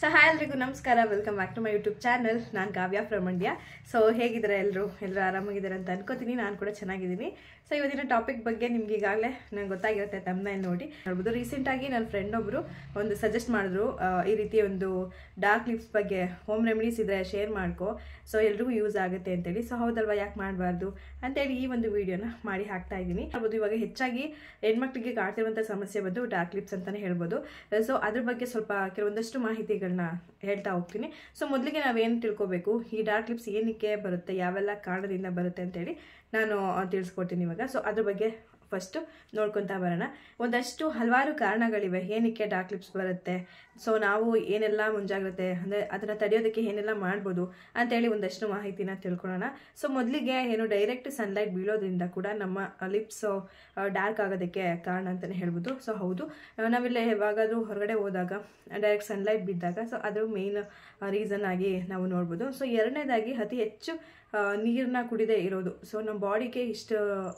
So hi ಎಲ್ರಿಗೂ ನಮಸ್ಕಾರ, welcome back to my YouTube channel. ನಾನು ಕಾವ್ಯ ಫ್ರಮ್ ಮಂಡ್ಯ. ಸೊ ಹೇಗಿದ್ದಾರೆ ಎಲ್ಲರೂ ಆರಾಮಾಗಿದ್ದಾರೆ ಅಂತ ಅನ್ಕೋತೀನಿ. ನಾನು ಕೂಡ ಚೆನ್ನಾಗಿದ್ದೀನಿ. ಸೊ ಇವತ್ತಿನ ಟಾಪಿಕ್ ಬಗ್ಗೆ ನಿಮ್ಗೆ ಈಗಾಗಲೇ ನಂಗೆ ಗೊತ್ತಾಗಿರುತ್ತೆ, ತಮ್ಮನೇಲಿ ನೋಡಿ ನೋಡ್ಬೋದು. ರೀಸೆಂಟಾಗಿ ನನ್ನ ಫ್ರೆಂಡ್ ಒಬ್ಬರು ಒಂದು ಸಜೆಸ್ಟ್ ಮಾಡಿದ್ರು, ಈ ರೀತಿ ಒಂದು ಡಾರ್ಕ್ ಲಿಪ್ಸ್ ಬಗ್ಗೆ ಹೋಮ್ ರೆಮಿಡೀಸ್ ಇದ್ರೆ ಶೇರ್ ಮಾಡ್ಕೋ, ಸೊ ಎಲ್ರಿಗೂ ಯೂಸ್ ಆಗುತ್ತೆ ಅಂತೇಳಿ. ಸೊ ಹೌದಲ್ವಾ, ಯಾಕೆ ಮಾಡಬಾರ್ದು ಅಂತೇಳಿ ಈ ಒಂದು ವಿಡಿಯೋನ ಮಾಡಿ ಹಾಕ್ತಾ ಇದ್ದೀನಿ. ನೋಡ್ಬೋದು, ಇವಾಗ ಹೆಚ್ಚಾಗಿ ಹೆಣ್ಮಕ್ಳಿಗೆ ಕಾಡ್ತಿರುವಂಥ ಸಮಸ್ಯೆ ಬಂದು ಡಾರ್ಕ್ ಲಿಪ್ಸ್ ಅಂತಾನೆ ಹೇಳ್ಬೋದು. ಸೊ ಅದ್ರ ಬಗ್ಗೆ ಸ್ವಲ್ಪ ಕೆಲವೊಂದಷ್ಟು ಮಾಹಿತಿಗಳನ್ನ ಹೇಳ್ತಾ ಹೋಗ್ತೀನಿ. ಸೊ ಮೊದಲಿಗೆ ನಾವೇನು ತಿಳ್ಕೊಬೇಕು, ಈ ಡಾರ್ಕ್ ಲಿಪ್ಸ್ ಏನಕ್ಕೆ ಬರುತ್ತೆ, ಯಾವೆಲ್ಲ ಕಾರಣದಿಂದ ಬರುತ್ತೆ ಅಂತೇಳಿ ನಾನು ತಿಳಿಸ್ಕೊಡ್ತೀನಿ ಇವಾಗ. ಸೊ ಅದ್ರ ಬಗ್ಗೆ ಫಸ್ಟು ನೋಡ್ಕೊತಾ ಬರೋಣ. ಒಂದಷ್ಟು ಹಲವಾರು ಕಾರಣಗಳಿವೆ ಏನಕ್ಕೆ ಡಾರ್ಕ್ ಲಿಪ್ಸ್ ಬರುತ್ತೆ. ಸೊ ನಾವು ಏನೆಲ್ಲ ಮುಂಜಾಗ್ರತೆ ಅಂದರೆ ಅದನ್ನು ತಡೆಯೋದಕ್ಕೆ ಏನೆಲ್ಲ ಮಾಡ್ಬೋದು ಅಂತೇಳಿ ಒಂದಷ್ಟು ಮಾಹಿತಿನ ತಿಳ್ಕೊಳ್ಳೋಣ. ಸೊ ಮೊದಲಿಗೆ ಏನು, ಡೈರೆಕ್ಟ್ ಸನ್ಲೈಟ್ ಬೀಳೋದ್ರಿಂದ ಕೂಡ ನಮ್ಮ ಲಿಪ್ಸ್ ಡಾರ್ಕ್ ಆಗೋದಕ್ಕೆ ಕಾರಣ ಅಂತಲೇ ಹೇಳ್ಬೋದು. ಸೊ ಹೌದು, ನಾವಿಲ್ಲ ಯಾವಾಗಾದರೂ ಹೊರಗಡೆ ಹೋದಾಗ ಡೈರೆಕ್ಟ್ ಸನ್ಲೈಟ್ ಬಿದ್ದಾಗ, ಸೊ ಅದು ಮೇಯ್ನ್ ರೀಸನ್ ಆಗಿ ನಾವು ನೋಡ್ಬೋದು. ಸೊ ಎರಡನೇದಾಗಿ ಅತಿ ಹೆಚ್ಚು ನೀರನ್ನ ಕುಡಿದೇ ಇರೋದು. ಸೊ ನಮ್ಮ ಬಾಡಿಗೆ ಇಷ್ಟು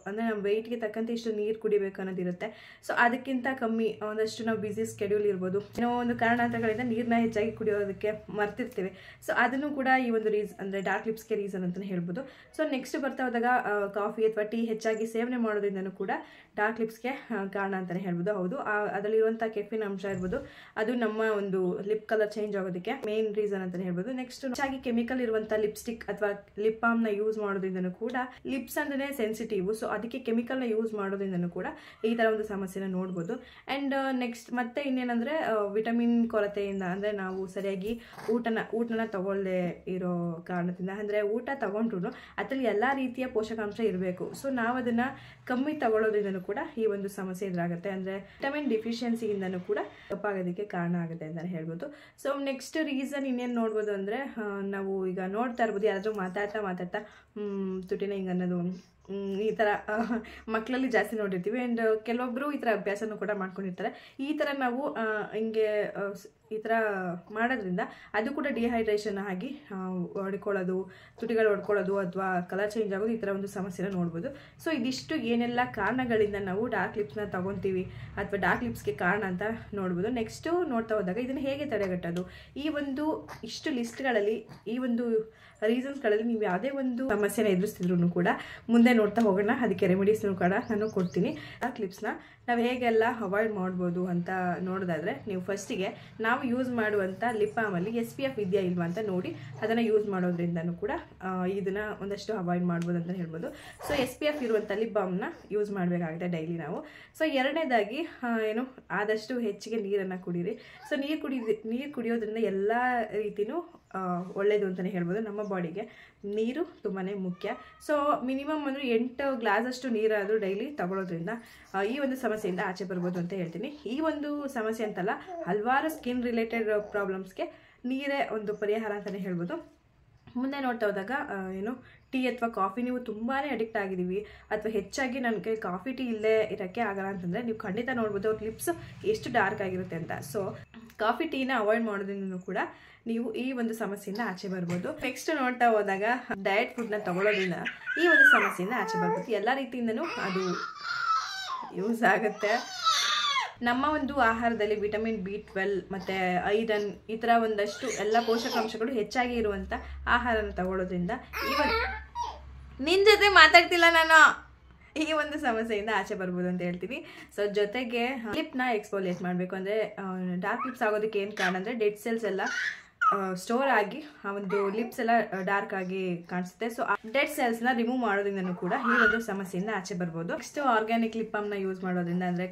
ಅಂದರೆ ನಮ್ಮ ವೆಯ್ಟ್ಗೆ ತಕ್ಕಂತೆ ಇಷ್ಟು ನೀರು ಕುಡಿಬೇಕು ಅನ್ನೋದಿರುತ್ತೆ. ಸೊ ಅದಕ್ಕಿಂತ ಕಮ್ಮಿ ಒಂದಷ್ಟು ನಾವು ಬ್ಯುಸಿ ಸ್ಕೆಡ್ಯೂಲ್ ಇರ್ಬೋದು, ಏನೋ ಒಂದು ಕಾರಣಾಂತರಗಳಿಂದ ನೀರನ್ನ ಹೆಚ್ಚಾಗಿ ಕುಡಿಯೋದಕ್ಕೆ ಮರ್ತಿರ್ತೀವಿ. ಸೊ ಅದನ್ನು ಕೂಡ ಈ ಒಂದು ಅಂದರೆ ಡಾರ್ಕ್ ಲಿಪ್ಸ್ಗೆ ರೀಸನ್ ಅಂತಲೇ ಹೇಳ್ಬೋದು. ಸೊ ನೆಕ್ಸ್ಟ್ ಬರ್ತಾ ಹೋದಾಗ ಕಾಫಿ ಅಥವಾ ಟೀ ಹೆಚ್ಚಾಗಿ ಸೇವನೆ ಮಾಡೋದ್ರಿಂದನೂ ಕೂಡ ಡಾರ್ಕ್ ಲಿಪ್ಸ್ಗೆ ಕಾರಣ ಅಂತಲೇ ಹೇಳ್ಬೋದು. ಹೌದು, ಅದರಲ್ಲಿರುವಂಥ ಕೆಫಿನ್ ಅಂಶ ಇರ್ಬೋದು, ಅದು ನಮ್ಮ ಒಂದು ಲಿಪ್ ಕಲರ್ ಚೇಂಜ್ ಆಗೋದಕ್ಕೆ ಮೇನ್ ರೀಸನ್ ಅಂತಲೇ ಹೇಳ್ಬೋದು. ನೆಕ್ಸ್ಟ್ ಹೆಚ್ಚಾಗಿ ಕೆಮಿಕಲ್ ಇರುವಂಥ ಲಿಪ್ಸ್ಟಿಕ್ ಅಥವಾ ಲಿಪ್ ಬಾಮ್ನ ಯೂಸ್ ಮಾಡೋದ್ರಿಂದನೂ ಕೂಡ, ಲಿಪ್ಸ್ ಅಂದ್ರೆ ಸೆನ್ಸಿಟಿವ್, ಸೊ ಅದಕ್ಕೆ ಕೆಮಿಕಲ್ನ ಯೂಸ್ ಮಾಡೋದ್ರಿಂದನೂ ಕೂಡ ಈ ಥರ ಒಂದು ಸಮಸ್ಯೆನ ನೋಡ್ಬೋದು. ಆ್ಯಂಡ್ ನೆಕ್ಸ್ಟ್ ಮತ್ತೆ ಇನ್ನೇನಂದರೆ ವಿಟಮಿನ್ ಕೊರತೆಯಿಂದ, ಅಂದರೆ ನಾವು ಸರಿಯಾಗಿ ಊಟನ ತಗೊಳ್ಳದೆ ಇರೋ ಕಾರಣದಿಂದ, ಅಂದರೆ ಊಟ ತಗೊಂಡ್ರು ಅದರಲ್ಲಿ ಎಲ್ಲ ರೀತಿಯ ಪೋಷಕಾಂಶ ಇರಬೇಕು. ಸೊ ನಾವು ಅದನ್ನು ಕಮ್ಮಿ ತಗೊಳ್ಳೋದ್ರಿಂದನೂ ಕೂಡ ಈ ಒಂದು ಸಮಸ್ಯೆ ಎದುರಾಗುತ್ತೆ. ಅಂದರೆ ವಿಟಮಿನ್ ಡಿಫಿಷಿಯನ್ಸಿಯಿಂದನೂ ಕೂಡ ತಪ್ಪಾಗೋದಕ್ಕೆ ಕಾರಣ ಆಗುತ್ತೆ ಅಂತಲೇ ಹೇಳ್ಬೋದು. ಸೊ ನೆಕ್ಸ್ಟ್ ರೀಸನ್ ಇನ್ನೇನು ನೋಡ್ಬೋದು ಅಂದರೆ, ನಾವು ಈಗ ನೋಡ್ತಾ ಇರ್ಬೋದು, ಯಾರಾದರೂ ಮಾತಾಡ್ತಾ ತುಟಿನ ಹಿಂಗೆ ಅನ್ನೋದು, ಈ ಥರ ಮಕ್ಕಳಲ್ಲಿ ಜಾಸ್ತಿ ನೋಡಿರ್ತೀವಿ. ಆ್ಯಂಡ್ ಕೆಲವೊಬ್ಬರು ಈ ಥರ ಅಭ್ಯಾಸನೂ ಕೂಡ ಮಾಡ್ಕೊಂಡಿರ್ತಾರೆ. ಈ ಥರ ನಾವು ಹಿಂಗೆ ಈ ಥರ ಮಾಡೋದ್ರಿಂದ ಅದು ಕೂಡ ಡಿಹೈಡ್ರೇಷನ್ ಆಗಿ ಹೊಡ್ಕೊಳ್ಳೋದು, ತುಟಿಗಳು ಹೊಡ್ಕೊಳ್ಳೋದು ಅಥವಾ ಕಲರ್ ಚೇಂಜ್ ಆಗೋದು, ಈ ಥರ ಒಂದು ಸಮಸ್ಯೆನ ನೋಡ್ಬೋದು. ಸೊ ಇದಿಷ್ಟು ಏನೆಲ್ಲ ಕಾರಣಗಳಿಂದ ನಾವು ಡಾರ್ಕ್ ಲಿಪ್ಸ್ನ ತಗೊತೀವಿ ಅಥವಾ ಡಾರ್ಕ್ ಲಿಪ್ಸ್ಗೆ ಕಾರಣ ಅಂತ ನೋಡ್ಬೋದು. ನೆಕ್ಸ್ಟು ನೋಡ್ತಾ ಹೋದಾಗ ಇದನ್ನು ಹೇಗೆ ತಡೆಗಟ್ಟೋದು, ಈ ಒಂದು ಇಷ್ಟು ಲಿಸ್ಟ್ಗಳಲ್ಲಿ, ಈ ಒಂದು ರೀಸನ್ಸ್ಗಳಲ್ಲಿ ನೀವು ಯಾವುದೇ ಒಂದು ಸಮಸ್ಯೆನ ಎದುರಿಸ್ತಿದ್ರು ಕೂಡ ಮುಂದೆ ನೋಡ್ತಾ ಹೋಗೋಣ. ಅದಕ್ಕೆ ರೆಮಿಡೀಸ್ನೂ ಕೂಡ ನಾನು ಕೊಡ್ತೀನಿ. ಡಾರ್ಕ್ ಲಿಪ್ಸ್ನ ನಾವು ಹೇಗೆಲ್ಲ ಅವಾಯ್ಡ್ ಮಾಡ್ಬೋದು ಅಂತ ನೋಡೋದಾದರೆ, ನೀವು ಫಸ್ಟಿಗೆ ನಾವು ಯೂಸ್ ಮಾಡುವಂಥ ಲಿಪ್ ಬಾಮಲ್ಲಿ SPF ಇದೆಯಾ ಇಲ್ವಾ ಅಂತ ನೋಡಿ ಅದನ್ನು ಯೂಸ್ ಮಾಡೋದ್ರಿಂದನೂ ಕೂಡ ಇದನ್ನು ಒಂದಷ್ಟು ಅವಾಯ್ಡ್ ಮಾಡ್ಬೋದು ಅಂತ ಹೇಳ್ಬೋದು. ಸೊ SPF ಇರುವಂಥ ಲಿಪ್ ಬಾಮ್ನ ಯೂಸ್ ಮಾಡಬೇಕಾಗುತ್ತೆ ಡೈಲಿ ನಾವು. ಸೊ ಎರಡನೇದಾಗಿ ಏನು, ಆದಷ್ಟು ಹೆಚ್ಚಿಗೆ ನೀರನ್ನು ಕುಡೀರಿ. ಸೊ ನೀರು ಕುಡಿಯೋದ್ರಿಂದ ಎಲ್ಲ ರೀತಿಯೂ ಒಳ್ಳೆಯದು ಅಂತಲೇ ಹೇಳ್ಬೋದು. ನಮ್ಮ ಬಾಡಿಗೆ ನೀರು ತುಂಬಾ ಮುಖ್ಯ. ಸೊ ಮಿನಿಮಮ್ ಅಂದರೆ 8 ಗ್ಲಾಸಷ್ಟು ನೀರಾದರೂ ಡೈಲಿ ತಗೊಳ್ಳೋದ್ರಿಂದ ಈ ಒಂದು ಸಮಸ್ಯೆಯಿಂದ ಆಚೆ ಬರ್ಬೋದು ಅಂತ ಹೇಳ್ತೀನಿ. ಈ ಒಂದು ಸಮಸ್ಯೆ ಅಂತಲ್ಲ, ಹಲವಾರು ಸ್ಕಿನ್ ರಿಲೇಟೆಡ್ ಪ್ರಾಬ್ಲಮ್ಸ್ಗೆ ನೀರೇ ಒಂದು ಪರಿಹಾರ ಅಂತಲೇ ಹೇಳ್ಬೋದು. ಮುಂದೆ ನೋಡ್ತಾ ಹೋದಾಗ ಏನು, ಟೀ ಅಥವಾ ಕಾಫಿ, ನೀವು ತುಂಬಾ ಅಡಿಕ್ಟ್ ಆಗಿದ್ದೀವಿ ಅಥವಾ ಹೆಚ್ಚಾಗಿ ನನಗೆ ಕಾಫಿ ಟೀ ಇಲ್ಲೇ ಇರೋಕ್ಕೆ ಆಗಲ್ಲ ಅಂತಂದರೆ, ನೀವು ಖಂಡಿತ ನೋಡ್ಬೋದು ಅವ್ರ ಲಿಪ್ಸ್ ಎಷ್ಟು ಡಾರ್ಕ್ ಆಗಿರುತ್ತೆ ಅಂತ. ಸೊ ಕಾಫಿ ಟೀನ ಅವಾಯ್ಡ್ ಮಾಡೋದ್ರಿಂದ ಕೂಡ ನೀವು ಈ ಒಂದು ಸಮಸ್ಯೆಯಿಂದ ಆಚೆ ಬರ್ಬೋದು. ನೆಕ್ಸ್ಟ್ ನೋಡ್ತಾ ಹೋದಾಗ ಡಯಟ್ ಫುಡ್ನ ತಗೊಳ್ಳೋದ್ರಿಂದ ಈ ಒಂದು ಸಮಸ್ಯೆಯಿಂದ ಆಚೆ ಬರ್ಬೋದು. ಎಲ್ಲ ರೀತಿಯಿಂದನೂ ಅದು ಯೂಸ್ ಆಗುತ್ತೆ. ನಮ್ಮ ಒಂದು ಆಹಾರದಲ್ಲಿ ವಿಟಮಿನ್ B12 ಮತ್ತು ಐರನ್, ಈ ಥರ ಒಂದಷ್ಟು ಎಲ್ಲ ಪೋಷಕಾಂಶಗಳು ಹೆಚ್ಚಾಗಿ ಇರುವಂಥ ಆಹಾರನ ತಗೊಳ್ಳೋದ್ರಿಂದ ನಿನ್ನ ಜೊತೆ ಮಾತಾಡ್ತಿಲ್ಲ ನಾನು, ಈ ಒಂದು ಸಮಸ್ಯೆಯಿಂದ ಆಚೆ ಬರ್ಬೋದು ಅಂತ ಹೇಳ್ತೀನಿ. ಸೊ ಜೊತೆಗೆ ಲಿಪ್ನ ಎಕ್ಸ್ಫೋಲಿಯೇಟ್ ಮಾಡಬೇಕು. ಅಂದರೆ ಡಾರ್ಕ್ ಲಿಪ್ಸ್ ಆಗೋದಕ್ಕೆ ಏನು ಕಾರಣ ಅಂದರೆ, ಡೆಡ್ ಸೆಲ್ಸ್ ಎಲ್ಲ ಸ್ಟೋರ್ ಆಗಿ ಆ ಒಂದು ಲಿಪ್ಸ್ ಎಲ್ಲ ಡಾರ್ಕ್ ಆಗಿ ಕಾಣಿಸುತ್ತೆ. ಸೊ ಡೆಡ್ ಸೆಲ್ಸ್ನ ರಿಮೂವ್ ಮಾಡೋದ್ರಿಂದನೂ ಕೂಡ ಈ ಒಂದು ಸಮಸ್ಯೆಯಿಂದ ಆಚೆ ಬರ್ಬೋದು. ನೆಕ್ಸ್ಟ್ ಆರ್ಗ್ಯಾನಿಕ್ ಲಿಪ್ ಬಾಮ್ನ ಯೂಸ್ ಮಾಡೋದ್ರಿಂದ, ಅಂದರೆ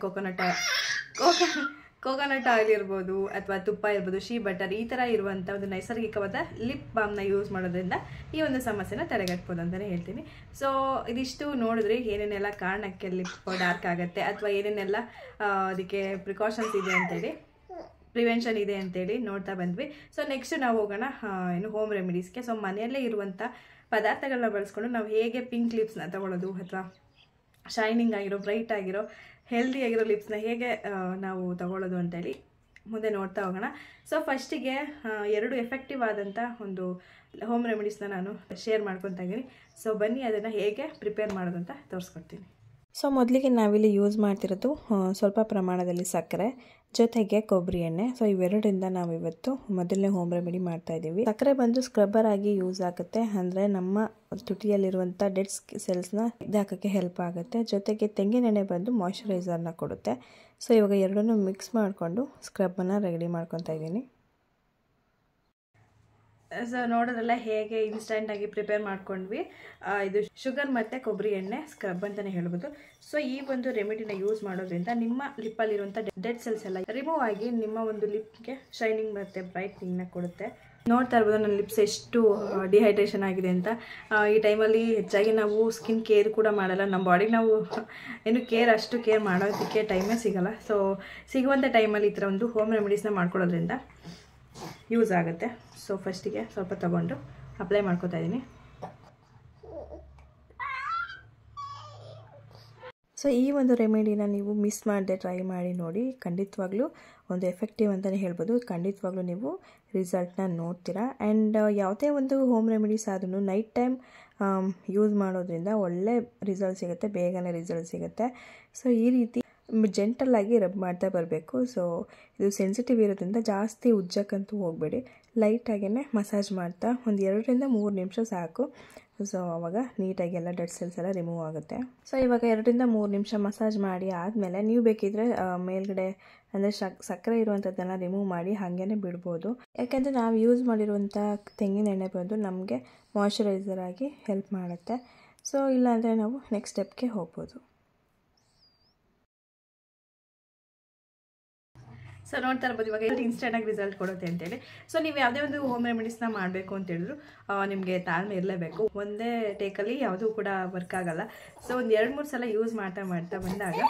ಕೋಕೋನಟ್ ಆಯಿಲ್ ಇರ್ಬೋದು ಅಥವಾ ತುಪ್ಪ ಇರ್ಬೋದು, ಶೀ ಬಟರ್, ಈ ಥರ ಇರುವಂಥ ಒಂದು ನೈಸರ್ಗಿಕವಾದ ಲಿಪ್ ಬಾಮ್ನ ಯೂಸ್ ಮಾಡೋದ್ರಿಂದ ಈ ಒಂದು ಸಮಸ್ಯೆನ ತಡೆಗಟ್ಬೋದು ಅಂತಲೇ ಹೇಳ್ತೀನಿ. ಸೊ ಇದಿಷ್ಟು ನೋಡಿದ್ರೆ ಏನೇನೆಲ್ಲ ಕಾರಣಕ್ಕೆ ಲಿಪ್ ಡಾರ್ಕ್ ಆಗುತ್ತೆ ಅಥವಾ ಏನೇನೆಲ್ಲ ಅದಕ್ಕೆ ಪ್ರಿಕಾಷನ್ಸ್ ಇದೆ ಅಂತೇಳಿ, ಪ್ರಿವೆನ್ಷನ್ ಇದೆ ಅಂತೇಳಿ ನೋಡ್ತಾ ಬಂದ್ವಿ. ಸೊ ನೆಕ್ಸ್ಟ್ ನಾವು ಹೋಗೋಣ ಏನು, ಹೋಮ್ ರೆಮಿಡೀಸ್ಗೆ. ಸೊ ಮನೆಯಲ್ಲೇ ಇರುವಂಥ ಪದಾರ್ಥಗಳನ್ನ ಬಳಸ್ಕೊಂಡು ನಾವು ಹೇಗೆ ಪಿಂಕ್ ಲಿಪ್ಸ್ನ ತಗೊಳ್ಳೋದು ಅಥವಾ ಶೈನಿಂಗ್ ಆಗಿರೋ, ಬ್ರೈಟ್ ಆಗಿರೋ, ಹೆಲ್ದಿ ಆಗಿರೋ ಲಿಪ್ಸ್ನ ಹೇಗೆ ನಾವು ತಗೊಳ್ಳೋದು ಅಂತೇಳಿ ಮುಂದೆ ನೋಡ್ತಾ ಹೋಗೋಣ. ಸೊ ಫಸ್ಟಿಗೆ 2 ಎಫೆಕ್ಟಿವ್ ಆದಂಥ ಒಂದು ಹೋಮ್ ರೆಮಿಡೀಸ್ನ ನಾನು ಶೇರ್ ಮಾಡ್ಕೊತಾ ಇದ್ದೀನಿ. ಸೊ ಬನ್ನಿ ಅದನ್ನು ಹೇಗೆ ಪ್ರಿಪೇರ್ ಮಾಡೋದು ಅಂತ ತೋರಿಸ್ಕೊಡ್ತೀನಿ. ಸೊ ಮೊದಲಿಗೆ ನಾವಿಲ್ಲಿ ಯೂಸ್ ಮಾಡ್ತಿರೋದು ಸ್ವಲ್ಪ ಪ್ರಮಾಣದಲ್ಲಿ ಸಕ್ಕರೆ ಜೊತೆಗೆ ಕೊಬ್ಬರಿ ಎಣ್ಣೆ. ಸೊ ಇವೆರಡರಿಂದ ನಾವಿವತ್ತು ಮೊದಲನೇ ಹೋಮ್ ರೆಮಿಡಿ ಮಾಡ್ತಾ ಇದ್ದೀವಿ. ಸಕ್ಕರೆ ಬಂದು ಸ್ಕ್ರಬ್ಬರ್ ಆಗಿ ಯೂಸ್ ಆಗುತ್ತೆ, ಅಂದರೆ ನಮ್ಮ ತುಟಿಯಲ್ಲಿರುವಂಥ ಡೆಡ್ ಸೆಲ್ಸ್ನ ಇದಾಕೋಕ್ಕೆ ಹೆಲ್ಪ್ ಆಗುತ್ತೆ. ಜೊತೆಗೆ ತೆಂಗಿನೆಣ್ಣೆ ಬಂದು ಮಾಯ್ಶ್ಚರೈಸರ್ನ ಕೊಡುತ್ತೆ. ಸೊ ಇವಾಗ ಎರಡನ್ನೂ ಮಿಕ್ಸ್ ಮಾಡಿಕೊಂಡು ಸ್ಕ್ರಬ್ಬನ್ನು ರೆಡಿ ಮಾಡ್ಕೊತಾ ಇದ್ದೀನಿ. ಸೊ ನೋಡೋದ್ರಲ್ಲ ಹೇಗೆ ಇನ್ಸ್ಟೆಂಟಾಗಿ ಪ್ರಿಪೇರ್ ಮಾಡ್ಕೊಂಡ್ವಿ. ಇದು ಶುಗರ್ ಮತ್ತು ಕೊಬ್ಬರಿ ಎಣ್ಣೆ ಸ್ಕ್ರಬ್ ಅಂತಲೇ ಹೇಳ್ಬೋದು. ಸೊ ಈ ಒಂದು ರೆಮಿಡಿನ ಯೂಸ್ ಮಾಡೋದ್ರಿಂದ ನಿಮ್ಮ ಲಿಪ್ಪಲ್ಲಿರುವಂಥ ಡೆಡ್ ಸೆಲ್ಸ್ ಎಲ್ಲ ರಿಮೂವ್ ಆಗಿ ನಿಮ್ಮ ಒಂದು ಲಿಪ್ಗೆ ಶೈನಿಂಗ್ ಮತ್ತು ಬ್ರೈಟ್ನಿಂಗ್ನ ಕೊಡುತ್ತೆ. ನೋಡ್ತಾ ಇರ್ಬೋದು ನನ್ನ ಲಿಪ್ಸ್ ಎಷ್ಟು ಡಿಹೈಡ್ರೇಷನ್ ಆಗಿದೆ ಅಂತ. ಈ ಟೈಮಲ್ಲಿ ಹೆಚ್ಚಾಗಿ ನಾವು ಸ್ಕಿನ್ ಕೇರ್ ಕೂಡ ಮಾಡಲ್ಲ, ನಮ್ಮ ಬಾಡಿಗೆ ನಾವು ಏನು ಅಷ್ಟು ಕೇರ್ ಮಾಡೋದಕ್ಕೆ ಟೈಮೇ ಸಿಗೋಲ್ಲ. ಸೊ ಸಿಗುವಂಥ ಟೈಮಲ್ಲಿ ಈ ಥರ ಒಂದು ಹೋಮ್ ರೆಮಿಡೀಸ್ನ ಮಾಡ್ಕೊಳ್ಳೋದ್ರಿಂದ ಯೂಸ್ ಆಗುತ್ತೆ. ಸೊ ಫಸ್ಟಿಗೆ ಸ್ವಲ್ಪ ತಗೊಂಡು ಅಪ್ಲೈ ಮಾಡ್ಕೊತಾ ಇದ್ದೀನಿ. ಸೊ ಈ ಒಂದು ರೆಮಿಡಿನ ನೀವು ಮಿಸ್ ಮಾಡದೆ ಟ್ರೈ ಮಾಡಿ ನೋಡಿ, ಖಂಡಿತವಾಗ್ಲೂ ಒಂದು ಎಫೆಕ್ಟಿವ್ ಅಂತಲೇ ಹೇಳ್ಬೋದು. ಖಂಡಿತವಾಗ್ಲೂ ನೀವು ರಿಸಲ್ಟ್ನ ನೋಡ್ತೀರಾ. ಆ್ಯಂಡ್ ಯಾವುದೇ ಒಂದು ಹೋಮ್ ರೆಮಿಡೀಸ್ ಆದ್ರೂ ನೈಟ್ ಟೈಮ್ ಯೂಸ್ ಮಾಡೋದ್ರಿಂದ ಒಳ್ಳೆ ರಿಸಲ್ಟ್ ಸಿಗುತ್ತೆ, ಬೇಗನೆ ರಿಸಲ್ಟ್ ಸಿಗುತ್ತೆ. ಸೊ ಈ ರೀತಿ ಜೆಂಟಲಾಗಿ ರಬ್ ಮಾಡ್ತಾ ಬರಬೇಕು. ಸೊ ಇದು ಸೆನ್ಸಿಟಿವ್ ಇರೋದ್ರಿಂದ ಜಾಸ್ತಿ ಉಜ್ಜಕ್ಕಂತೂ ಹೋಗಬೇಡಿ, ಲೈಟಾಗೇ ಮಸಾಜ್ ಮಾಡ್ತಾ ಒಂದು 2 ರಿಂದ 3 ನಿಮಿಷ ಸಾಕು. ಸೊ ಆವಾಗ ನೀಟಾಗಿ ಎಲ್ಲ ಡೆಡ್ ಸೆಲ್ಸ್ ಎಲ್ಲ ರಿಮೂವ್ ಆಗುತ್ತೆ. ಸೊ ಇವಾಗ 2 ರಿಂದ 3 ನಿಮಿಷ ಮಸಾಜ್ ಮಾಡಿ ಆದಮೇಲೆ ನೀವು ಬೇಕಿದ್ರೆ ಮೇಲ್ಗಡೆ ಅಂದರೆ ಸಕ್ಕರೆ ಇರುವಂಥದ್ದನ್ನು ರಿಮೂವ್ ಮಾಡಿ ಹಾಗೇ ಬಿಡ್ಬೋದು. ಯಾಕೆಂದರೆ ನಾವು ಯೂಸ್ ಮಾಡಿರುವಂಥ ತೆಂಗಿನ ಎಣ್ಣೆ ಬಂದು ನಮಗೆ ಮಾಯ್ಶ್ಚರೈಸರ್ ಆಗಿ ಹೆಲ್ಪ್ ಮಾಡುತ್ತೆ. ಸೊ ಇಲ್ಲಾಂದರೆ ನಾವು ನೆಕ್ಸ್ಟ್ ಸ್ಟೆಪ್ಗೆ ಹೋಗ್ಬೋದು. ಸೊ ನೋಡ್ತಾ ಇರ್ಬೋದು ಇವಾಗ ಇನ್ಸ್ಟೆಂಟಾಗಿ ರಿಸಲ್ಟ್ ಕೊಡುತ್ತೆ ಅಂತೇಳಿ. ಸೊ ನೀವು ಯಾವುದೇ ಒಂದು ಹೋಮ್ ರೆಮಿಡೀಸ್ನ ಮಾಡಬೇಕು ಅಂತ ಹೇಳಿದ್ರು ನಿಮಗೆ ತಾಳ್ಮೆ ಇರಲೇಬೇಕು. ಒಂದೇ ಟೇಕಲ್ಲಿ ಯಾವುದೂ ಕೂಡ ವರ್ಕ್ ಆಗಲ್ಲ. ಸೊ ಒಂದು 2-3 ಸಲ ಯೂಸ್ ಮಾಡ್ತಾ ಬಂದಾಗ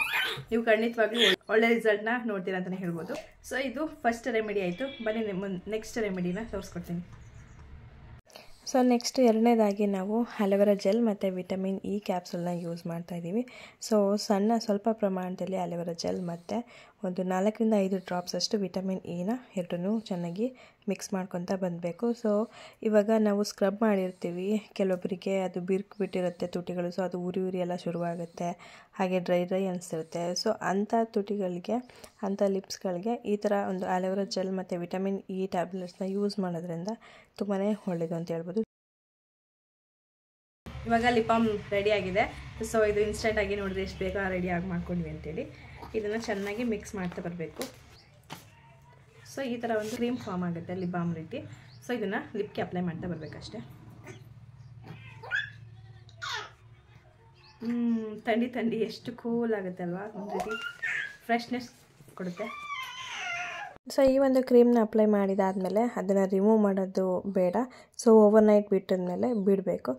ನೀವು ಖಂಡಿತವಾಗ್ಲೂ ಒಳ್ಳೆ ರಿಸಲ್ಟ್ನ ನೋಡ್ತೀರಾ ಅಂತಲೇ ಹೇಳ್ಬೋದು. ಸೊ ಇದು ಫಸ್ಟ್ ರೆಮಿಡಿ ಆಯಿತು. ಬನ್ನಿ ನೆಕ್ಸ್ಟ್ ರೆಮಿಡಿನ ತೋರಿಸ್ಕೊಡ್ತೀನಿ. ಸೊ ನೆಕ್ಸ್ಟ್ ಎರಡನೇದಾಗಿ ನಾವು ಅಲೋವೆರಾ ಜೆಲ್ ಮತ್ತು ವಿಟಮಿನ್ ಇ ಕ್ಯಾಪ್ಸೂಲ್ನ ಯೂಸ್ ಮಾಡ್ತಾ ಇದ್ದೀವಿ. ಸೊ ಸ್ವಲ್ಪ ಪ್ರಮಾಣದಲ್ಲಿ ಅಲೋವೆರಾ ಜೆಲ್ ಮತ್ತು ಒಂದು 4 ರಿಂದ 5 ಡ್ರಾಪ್ಸ್ ಅಷ್ಟು ವಿಟಮಿನ್ ಇನ ಎರಡನ್ನೂ ಚೆನ್ನಾಗಿ ಮಿಕ್ಸ್ ಮಾಡ್ಕೊತಾ ಬಂದಬೇಕು. ಸೊ ಇವಾಗ ನಾವು ಸ್ಕ್ರಬ್ ಮಾಡಿರ್ತೀವಿ, ಕೆಲವೊಬ್ಬರಿಗೆ ಅದು ಬಿಟ್ಟಿರುತ್ತೆ ತುಟಿಗಳು. ಸೊ ಅದು ಉರಿ ಎಲ್ಲ ಶುರುವಾಗುತ್ತೆ, ಹಾಗೆ ಡ್ರೈ ಅನಿಸ್ತಿರುತ್ತೆ. ಸೊ ಅಂಥ ತುಟಿಗಳಿಗೆ, ಅಂಥ ಲಿಪ್ಸ್ಗಳಿಗೆ ಈ ಥರ ಒಂದು ಅಲೋವೆರಾ ಜೆಲ್ ಮತ್ತು ವಿಟಮಿನ್ ಇ ಟ್ಯಾಬ್ಲೆಟ್ಸ್ನ ಯೂಸ್ ಮಾಡೋದ್ರಿಂದ ತುಂಬಾ ಒಳ್ಳೆಯದು ಅಂತ ಹೇಳ್ಬೋದು. ಇವಾಗ ಲಿಪ್ ಬಾಮ್ ರೆಡಿ ಆಗಿದೆ. ಸೊ ಇದು ಇನ್ಸ್ಟೆಂಟಾಗಿ ನೋಡಿದ್ರೆ ಎಷ್ಟು ಬೇಗ ರೆಡಿ ಮಾಡ್ಕೊಂಡ್ವಿ ಅಂತೇಳಿ ಇದನ್ನು ಚೆನ್ನಾಗಿ ಮಿಕ್ಸ್ ಮಾಡ್ತಾ ಬರಬೇಕು. ಸೊ ಈ ಥರ ಒಂದು ಕ್ರೀಮ್ ಫಾರ್ಮ್ ಆಗುತ್ತೆ ಲಿಪ್ ಬಾಮ್ ರೀತಿ. ಸೊ ಇದನ್ನು ಲಿಪ್ಗೆ ಅಪ್ಲೈ ಮಾಡ್ತಾ ಬರಬೇಕಷ್ಟೆ. ಥಂಡಿ ಎಷ್ಟು ಕೂಲ್ ಆಗುತ್ತೆ ಅಲ್ವಾ, ಒಂದು ರೀತಿ ಫ್ರೆಶ್ನೆಸ್ ಕೊಡುತ್ತೆ. ಸೊ ಈ ಒಂದು ಕ್ರೀಮ್ನ ಅಪ್ಲೈ ಮಾಡಿದಾದಮೇಲೆ ಅದನ್ನು ರಿಮೂವ್ ಮಾಡೋದು ಬೇಡ. ಸೊ ಓವರ್ನೈಟ್ ಬಿಟ್ಟಿದ್ಮೇಲೆ ಬಿಡಬೇಕು.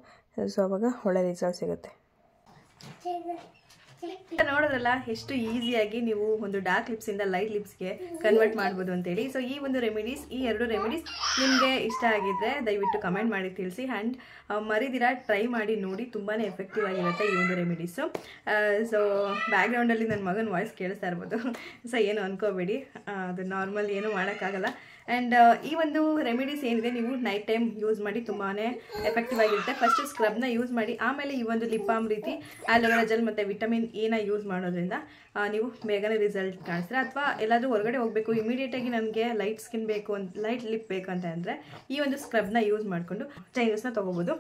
ಸೊ ಅವಾಗ ಒಳ್ಳೆ ರಿಸಲ್ಟ್ ಸಿಗುತ್ತೆ. ನೋಡೋದಲ್ಲ ಎಷ್ಟು ಈಸಿಯಾಗಿ ನೀವು ಒಂದು ಡಾರ್ಕ್ ಲಿಪ್ಸಿಂದ ಲೈಟ್ ಲಿಪ್ಸ್ಗೆ ಕನ್ವರ್ಟ್ ಮಾಡ್ಬೋದು ಅಂತೇಳಿ. ಸೊ ಈ ಒಂದು ರೆಮಿಡೀಸ್, ಈ 2 ರೆಮಿಡೀಸ್ ನಿಮಗೆ ಇಷ್ಟ ಆಗಿದ್ದರೆ ದಯವಿಟ್ಟು ಕಮೆಂಟ್ ಮಾಡಿ ತಿಳಿಸಿ. ಆ್ಯಂಡ್ ಮರಿದಿರ ಟ್ರೈ ಮಾಡಿ ನೋಡಿ, ತುಂಬಾ ಎಫೆಕ್ಟಿವ್ ಆಗಿರುತ್ತೆ ಈ ಒಂದು ರೆಮಿಡೀಸು. ಸೊ ಬ್ಯಾಕ್ಗ್ರೌಂಡಲ್ಲಿ ನನ್ನ ಮಗನ ವಾಯ್ಸ್ ಕೇಳಿಸ್ತಾ ಇರ್ಬೋದು. ಸೊ ಏನು ಅನ್ಕೋಬೇಡಿ, ಅದು ನಾರ್ಮಲ್ ಏನೂ ಮಾಡೋಕ್ಕಾಗಲ್ಲ. ಆ್ಯಂಡ್ ಈ ಒಂದು ರೆಮಿಡೀಸ್ ಏನಿದೆ ನೀವು ನೈಟ್ ಟೈಮ್ ಯೂಸ್ ಮಾಡಿ ತುಂಬಾ ಎಫೆಕ್ಟಿವ್ ಆಗಿರುತ್ತೆ. ಫಸ್ಟು ಸ್ಕ್ರಬ್ನ ಯೂಸ್ ಮಾಡಿ, ಆಮೇಲೆ ಈ ಒಂದು ಲಿಪ್ ಬಾಮ್ ರೀತಿ ಅಲೋವೆರಾ ಜೆಲ್ ಮತ್ತು ವಿಟಮಿನ್ ಇನ ಯೂಸ್ ಮಾಡೋದ್ರಿಂದ ನೀವು ಬೇಗನೆ ರಿಸಲ್ಟ್ ಕಾಣಿಸ್ತೀರ. ಅಥವಾ ಎಲ್ಲಾದರೂ ಹೊರಗಡೆ ಹೋಗಬೇಕು, ಇಮಿಡಿಯೇಟಾಗಿ ನನಗೆ ಲೈಟ್ ಸ್ಕಿನ್ ಬೇಕು ಲೈಟ್ ಲಿಪ್ ಬೇಕು ಅಂತ ಅಂದರೆ ಈ ಒಂದು ಸ್ಕ್ರಬ್ನ ಯೂಸ್ ಮಾಡಿಕೊಂಡು ಚೇಂಜಸ್ನ ತೊಗೋಬೋದು.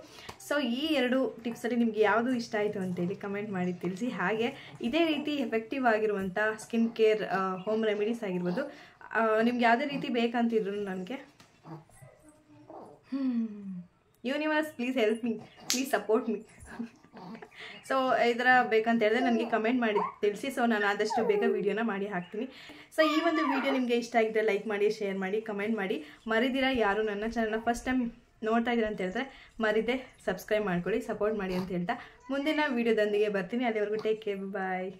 ಸೊ ಈ 2 ಟಿಪ್ಸಲ್ಲಿ ನಿಮಗೆ ಯಾವುದು ಇಷ್ಟ ಆಯಿತು ಅಂತೇಳಿ ಕಮೆಂಟ್ ಮಾಡಿ ತಿಳಿಸಿ. ಹಾಗೆ ಇದೇ ರೀತಿ ಎಫೆಕ್ಟಿವ್ ಆಗಿರುವಂಥ ಸ್ಕಿನ್ ಕೇರ್ ಹೋಮ್ ರೆಮಿಡೀಸ್ ಆಗಿರ್ಬೋದು, ನಿಮ್ಗೆ ಯಾವುದೇ ರೀತಿ ಬೇಕಂತಿದ್ರು ನನಗೆ universe please help me, please support me. So ಈ ಥರ ಬೇಕಂತ ಹೇಳಿದ್ರೆ ನನಗೆ ಕಮೆಂಟ್ ಮಾಡಿ ತಿಳಿಸಿ. ಸೊ ನಾನು ಆದಷ್ಟು ಬೇಗ ವೀಡಿಯೋನ ಮಾಡಿ ಹಾಕ್ತೀನಿ. ಸೊ ಈ ಒಂದು ವಿಡಿಯೋ ನಿಮಗೆ ಇಷ್ಟ ಆಗಿದ್ದರೆ ಲೈಕ್ ಮಾಡಿ, ಶೇರ್ ಮಾಡಿ, ಕಮೆಂಟ್ ಮಾಡಿ. ಮರಿದಿರ ಯಾರು ನನ್ನ ಚಾನಲ್ನ ಫಸ್ಟ್ ಟೈಮ್ ನೋಡ್ತಾ ಇದ್ದೀರ ಅಂತ ಹೇಳಿದ್ರೆ ಮರಿದೆ ಸಬ್ಸ್ಕ್ರೈಬ್ ಮಾಡ್ಕೊಳ್ಳಿ, ಸಪೋರ್ಟ್ ಮಾಡಿ ಅಂತ ಹೇಳ್ತಾ ಮುಂದಿನ ವೀಡಿಯೋದೊಂದಿಗೆ ಬರ್ತೀನಿ. ಅಲ್ಲಿವರೆಗೂ ಟೇಕ್ ಕೇರ್, ಬಾಯ್.